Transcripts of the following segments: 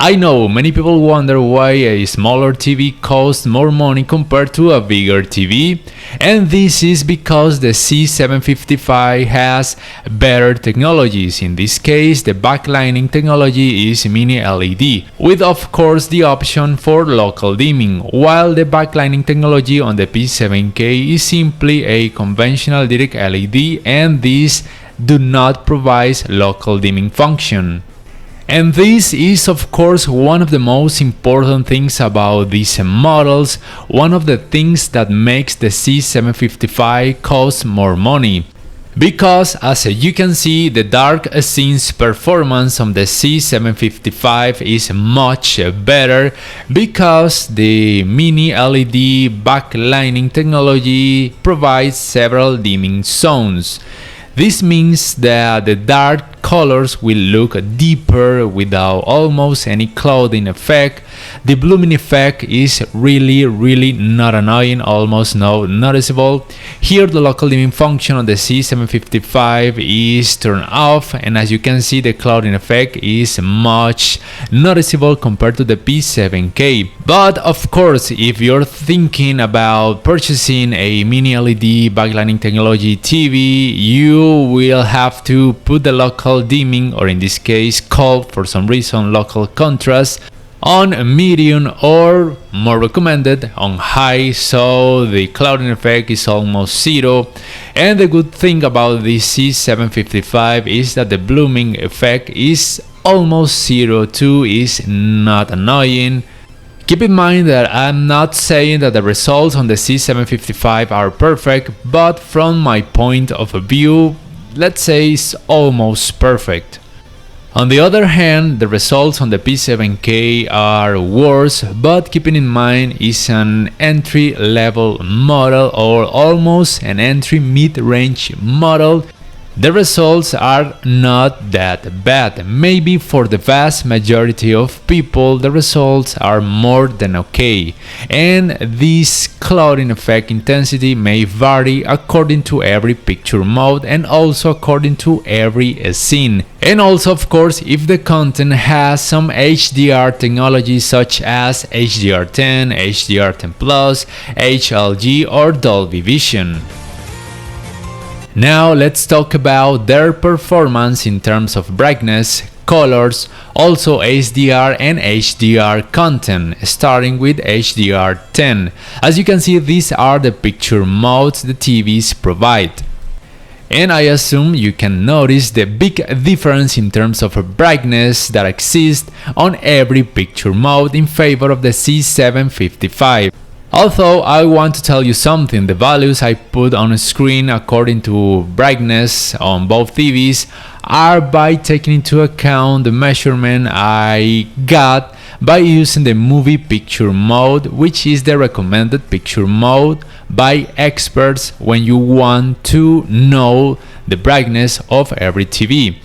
I know many people wonder why a smaller TV costs more money compared to a bigger TV, and this is because the C755 has better technologies. In this case, the backlighting technology is mini LED, with of course the option for local dimming, while the backlighting technology on the P7K is simply a conventional direct LED, and these do not provide local dimming function. And this is of course one of the most important things about these models, one of the things that makes the C755 cost more money. Because as you can see, the dark scenes performance on the C755 is much better because the mini LED backlighting technology provides several dimming zones. This means that the dark colors will look deeper without almost any clouding effect. The blooming effect is really not annoying, almost no noticeable. Here the local dimming function on the C755 is turned off, and as you can see, the clouding effect is much noticeable compared to the P7K. But of course, if you're thinking about purchasing a mini LED backlighting technology TV, you will have to put the local dimming, or in this case called for some reason local contrast, on medium, or more recommended on high, so the clouding effect is almost zero. And the good thing about the C755 is that the blooming effect is almost zero too, is not annoying. Keep in mind that I'm not saying that the results on the C755 are perfect, but from my point of view, let's say it's almost perfect. On the other hand, the results on the P7K are worse, but keeping in mind it's an entry-level model or almost an entry mid-range model. The results are not that bad. Maybe for the vast majority of people the results are more than okay, and this clouding effect intensity may vary according to every picture mode and also according to every scene. And also of course if the content has some HDR technology such as HDR10, HDR10 Plus, HLG or Dolby Vision. Now let's talk about their performance in terms of brightness, colors, also HDR and HDR content, starting with HDR10. As you can see, these are the picture modes the TVs provide. And I assume you can notice the big difference in terms of brightness that exists on every picture mode in favor of the C755. Although I want to tell you something, the values I put on screen according to brightness on both TVs are by taking into account the measurement I got by using the movie picture mode, which is the recommended picture mode by experts when you want to know the brightness of every TV.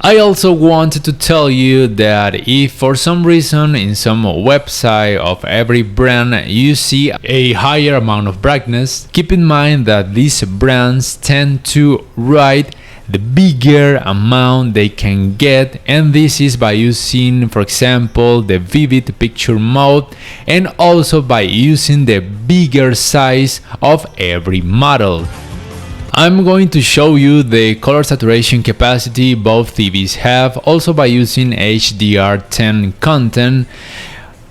I also wanted to tell you that if for some reason in some website of every brand you see a higher amount of brightness, keep in mind that these brands tend to write the bigger amount they can get, and this is by using, for example, the vivid picture mode and also by using the bigger size of every model. I'm going to show you the color saturation capacity both TVs have, also by using HDR10 content.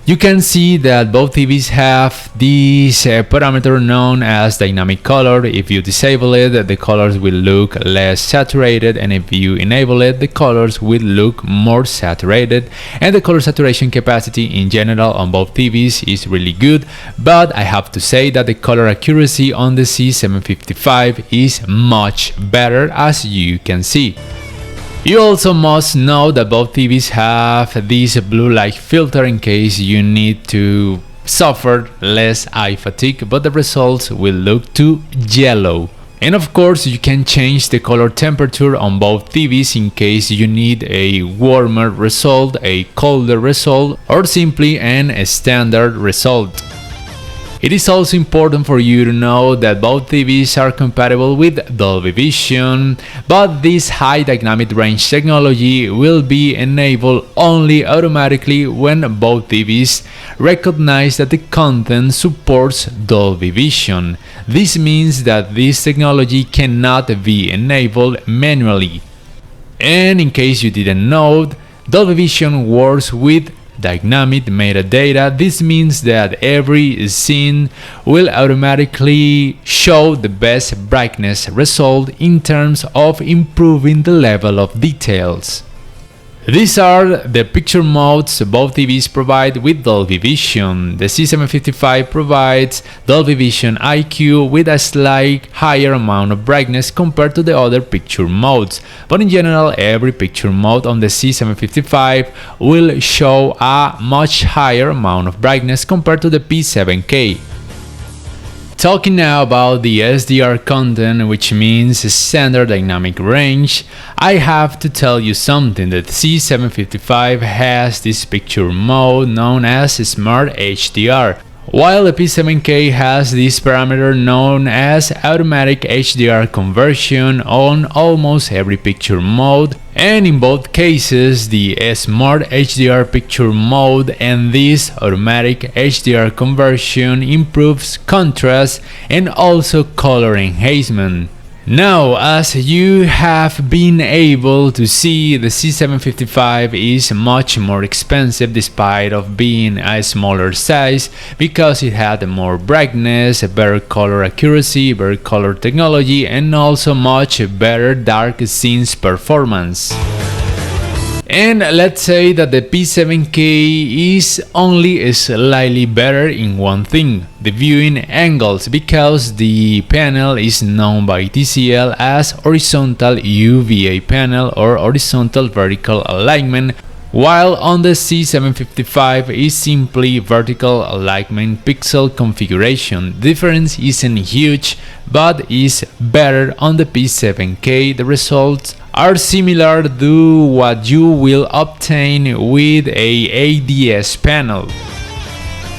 You can see that both TVs have this parameter known as dynamic color. If you disable it, the colors will look less saturated, and if you enable it, the colors will look more saturated. And the color saturation capacity in general on both TVs is really good, but I have to say that the color accuracy on the C755 is much better, as you can see. You also must know that both TVs have this blue light filter in case you need to suffer less eye fatigue, but the results will look too yellow. And of course you can change the color temperature on both TVs in case you need a warmer result, a colder result, or simply a standard result. It is also important for you to know that both TVs are compatible with Dolby Vision, but this high dynamic range technology will be enabled only automatically when both TVs recognize that the content supports Dolby Vision. This means that this technology cannot be enabled manually. And in case you didn't know, Dolby Vision works with dynamic metadata. This means that every scene will automatically show the best brightness result in terms of improving the level of details. These are the picture modes both TVs provide with Dolby Vision. The C755 provides Dolby Vision IQ with a slight higher amount of brightness compared to the other picture modes, but in general every picture mode on the C755 will show a much higher amount of brightness compared to the P7K. Talking now about the SDR content, which means standard dynamic range, I have to tell you something that C755 has this picture mode known as Smart HDR, while the P7K has this parameter known as automatic HDR conversion on almost every picture mode, and in both cases the Smart HDR picture mode and this automatic HDR conversion improves contrast and also color enhancement. Now, as you have been able to see, the C755 is much more expensive despite of being a smaller size because it had more brightness, better color accuracy, better color technology, and also much better dark scenes performance. And let's say that the P7K is only slightly better in one thing, the viewing angles, because the panel is known by TCL as horizontal UVA panel or horizontal vertical alignment, while on the C755 is simply vertical alignment pixel configuration. The difference isn't huge, but is better on the P7K. The results are similar to what you will obtain with a ADS panel.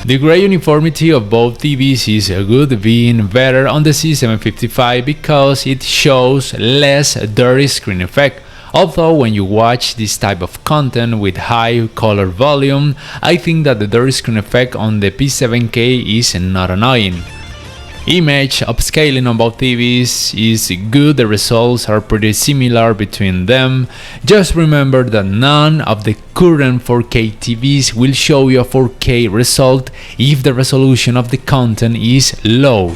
The gray uniformity of both TVs is good, being better on the C755 because it shows less dirty screen effect. Although when you watch this type of content with high color volume, I think that the dirty screen effect on the P7K is not annoying. Image upscaling on both TVs is good, the results are pretty similar between them. Just remember that none of the current 4K TVs will show you a 4K result if the resolution of the content is low.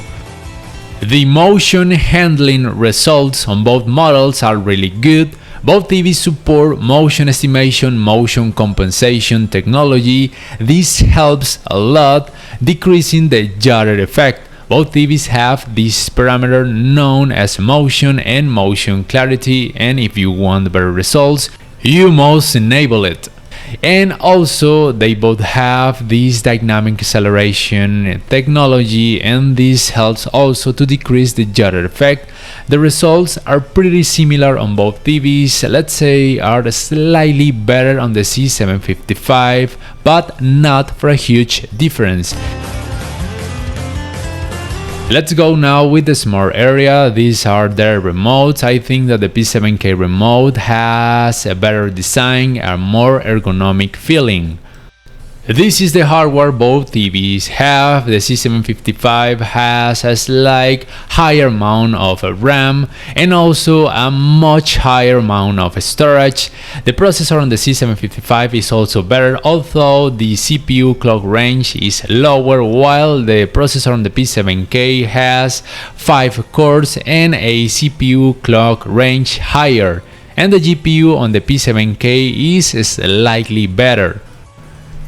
The motion handling results on both models are really good. Both TVs support motion estimation, motion compensation technology. This helps a lot, decreasing the judder effect. Both TVs have this parameter known as motion and motion clarity, and if you want better results, you must enable it. And also they both have this dynamic acceleration technology, and this helps also to decrease the judder effect. The results are pretty similar on both TVs, let's say are slightly better on the C755, but not for a huge difference. Let's go now with the smart area. These are their remotes. I think that the P7K remote has a better design and more ergonomic feeling. This is the hardware both TVs have. The C755 has a slight higher amount of RAM and also a much higher amount of storage. The processor on the C755 is also better, although the CPU clock range is lower, while the processor on the P7K has 5 cores and a CPU clock range higher, and the GPU on the P7K is slightly better.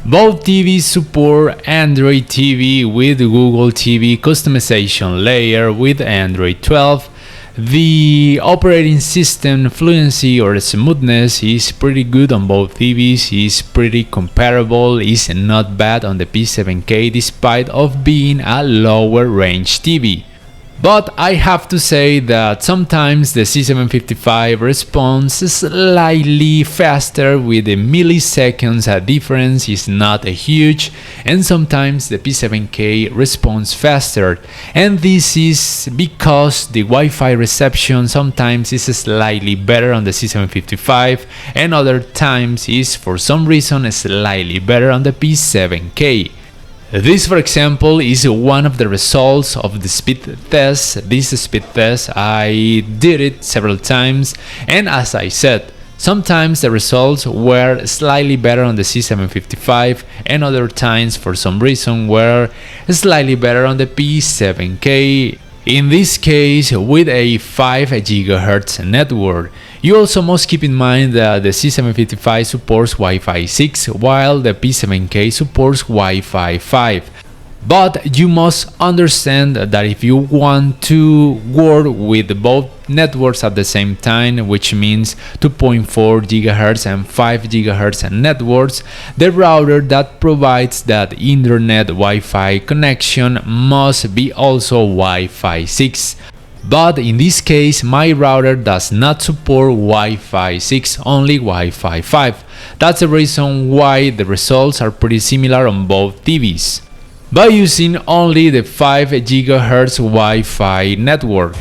Both TVs support Android TV with Google TV customization layer with Android 12. The operating system fluency or smoothness is pretty good on both TVs, is pretty comparable, is not bad on the P7K despite of being a lower range TV. But I have to say that sometimes the C755 responds slightly faster with a milliseconds difference is not huge, and sometimes the P7K responds faster, and this is because the Wi-Fi reception sometimes is slightly better on the C755 and other times is for some reason slightly better on the P7K. This, for example, is one of the results of the speed test. This speed test, I did it several times, and as I said, sometimes the results were slightly better on the C755 and other times for some reason were slightly better on the P7K. In this case, with a 5 GHz network. You also must keep in mind that the C755 supports Wi-Fi 6 while the P7K supports Wi-Fi 5. But you must understand that if you want to work with both networks at the same time, which means 2.4 GHz and 5 GHz networks, the router that provides that internet Wi-Fi connection must be also Wi-Fi 6. But in this case, my router does not support Wi-Fi 6, only Wi-Fi 5. That's the reason why the results are pretty similar on both TVs, by using only the 5 GHz Wi-Fi network.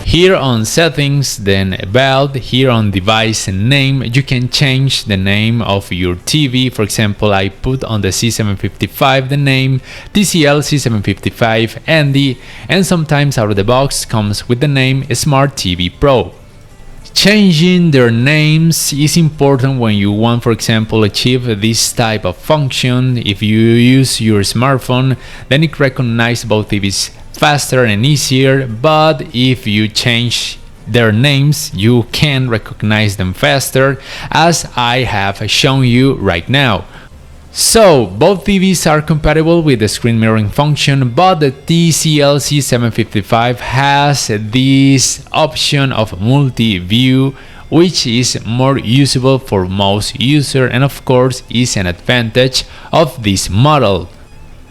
Here on settings, then about, here on device name, you can change the name of your TV. For example, I put on the C755 the name TCL C755 and sometimes out of the box comes with the name Smart TV Pro. Changing their names is important when you want, for example, achieve this type of function. If you use your smartphone, then it recognizes both TVs faster and easier, but if you change their names, you can recognize them faster, as I have shown you right now. So, both TVs are compatible with the screen mirroring function, but the TCL C755 has this option of multi-view, which is more usable for most users and of course is an advantage of this model.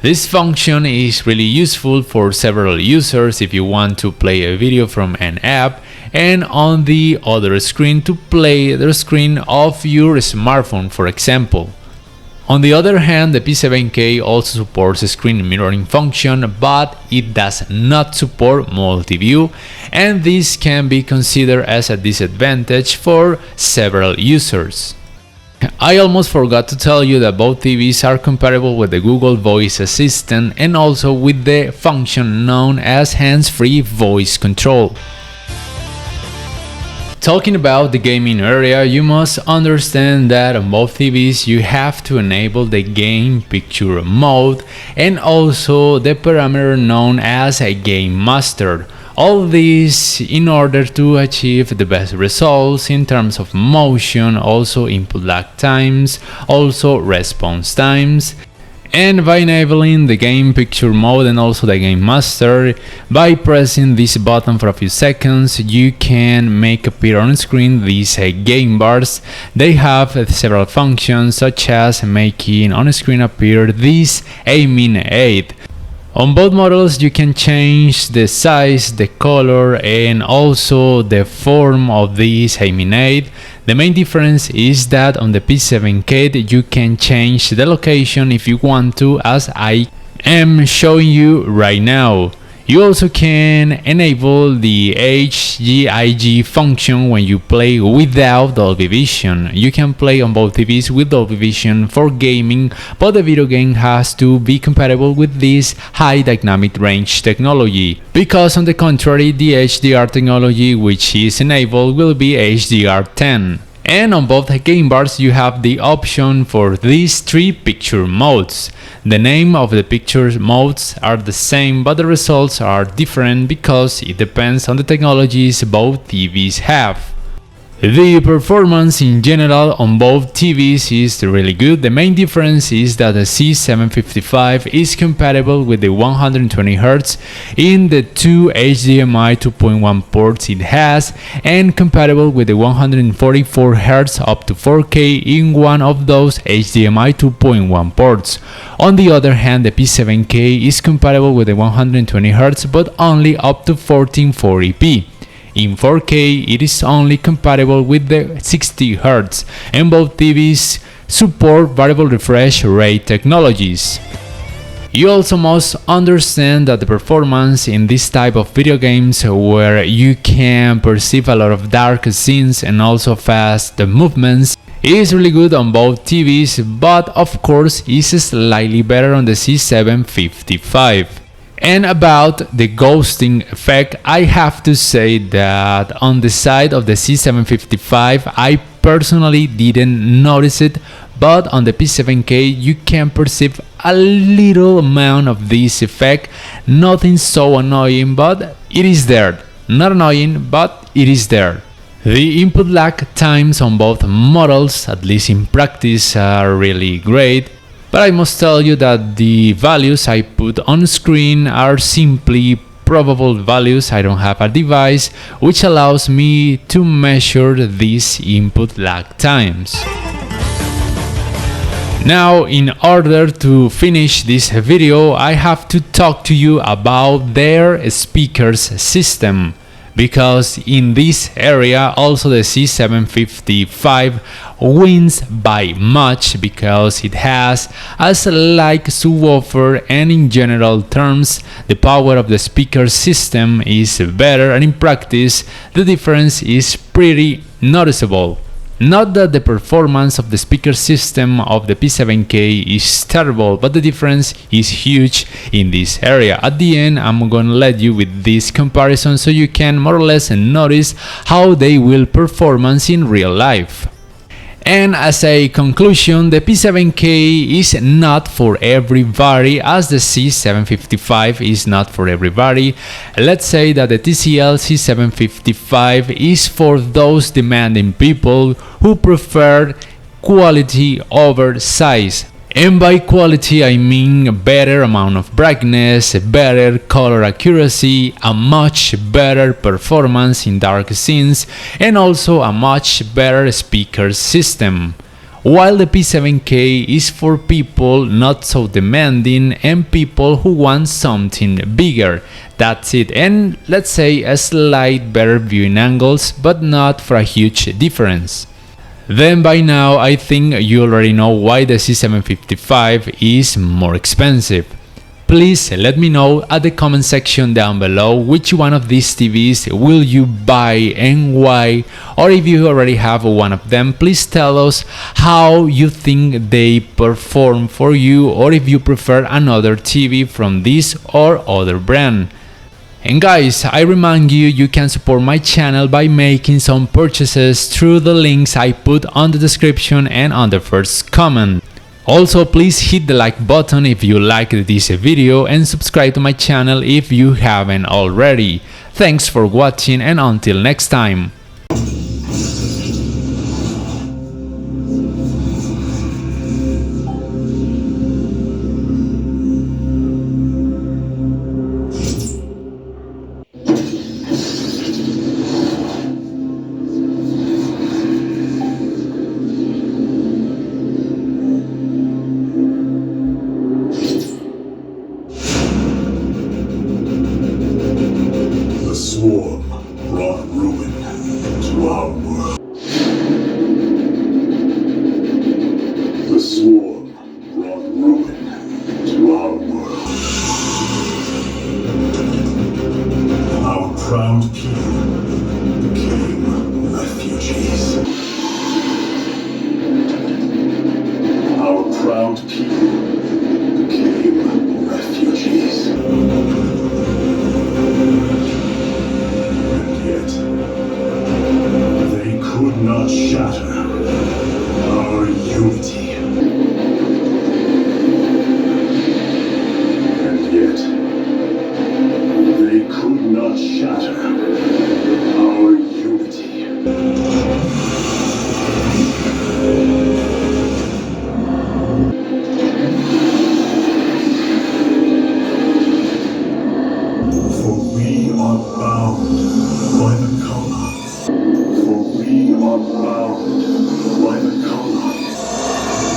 This function is really useful for several users if you want to play a video from an app and on the other screen to play the screen of your smartphone, for example. On the other hand, the P7K also supports a screen mirroring function, but it does not support multi-view, and this can be considered as a disadvantage for several users. I almost forgot to tell you that both TVs are compatible with the Google Voice Assistant and also with the function known as hands-free voice control. Talking about the gaming area, you must understand that on both TVs you have to enable the game picture mode and also the parameter known as a game master. All this in order to achieve the best results in terms of motion, also input lag times, also response times. And by enabling the game picture mode and also the game master, by pressing this button for a few seconds, you can make appear on screen these game bars. They have several functions such as making on screen appear this aiming aid. On both models you can change the size, the color and also the form of this aiming aid. The main difference is that on the P7K you can change the location if you want to, as I am showing you right now. You also can enable the HGIG function when you play without Dolby Vision. You can play on both TVs with Dolby Vision for gaming, but the video game has to be compatible with this high dynamic range technology, because on the contrary, the HDR technology which is enabled will be HDR10. And on both game bars you have the option for these three picture modes. The name of the picture modes are the same, but the results are different because it depends on the technologies both TVs have. The performance in general on both TVs is really good. The main difference is that the C755 is compatible with the 120Hz in the two HDMI 2.1 ports it has, and compatible with the 144Hz up to 4K in one of those HDMI 2.1 ports. On the other hand, the P7K is compatible with the 120Hz but only up to 1440p. In 4K, it is only compatible with the 60Hz, and both TVs support variable refresh rate technologies. You also must understand that the performance in this type of video games, where you can perceive a lot of dark scenes and also fast movements, is really good on both TVs, but of course is slightly better on the C755. And about the ghosting effect, I have to say that on the side of the C755 I personally didn't notice it, but on the P7K you can perceive a little amount of this effect. Nothing so annoying, but it is there. Not annoying, but it is there. The input lag times on both models, at least in practice, are really great. But I must tell you that the values I put on screen are simply probable values. I don't have a device which allows me to measure these input lag times. Now, in order to finish this video, I have to talk to you about their speakers system, because in this area also the C755 wins by much, because it has a slight subwoofer, and in general terms the power of the speaker system is better, and in practice the difference is pretty noticeable. Not that the performance of the speaker system of the P7K is terrible, but the difference is huge in this area. At the end, I'm gonna let you with this comparison so you can more or less notice how they will performance in real life. And as a conclusion, the P7K is not for everybody, as the C755 is not for everybody. Let's say that the TCL C755 is for those demanding people who prefer quality over size. And by quality I mean better amount of brightness, better color accuracy, a much better performance in dark scenes, and also a much better speaker system. While the P7K is for people not so demanding and people who want something bigger. That's it, and let's say a slight better viewing angles, but not for a huge difference. Then by now I think you already know why the C755 is more expensive. Please let me know at the comment section down below which one of these TVs will you buy and why, or if you already have one of them, please tell us how you think they perform for you, or if you prefer another TV from this or other brand. And guys, I remind you, you can support my channel by making some purchases through the links I put on the description and on the first comment. Also, please hit the like button if you liked this video and subscribe to my channel if you haven't already. Thanks for watching, and until next time. Swarm brought ruin to our world. The swarm brought ruin to our world. Our proud people became refugees. Our proud people became refugees. They could not shatter our unity. And yet, they could not shatter our unity.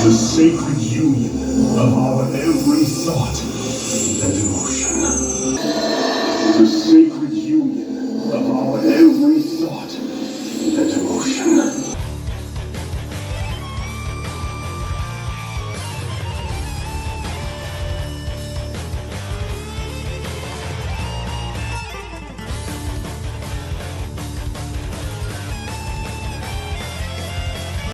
The sacred union of our every thought and emotion. The sacred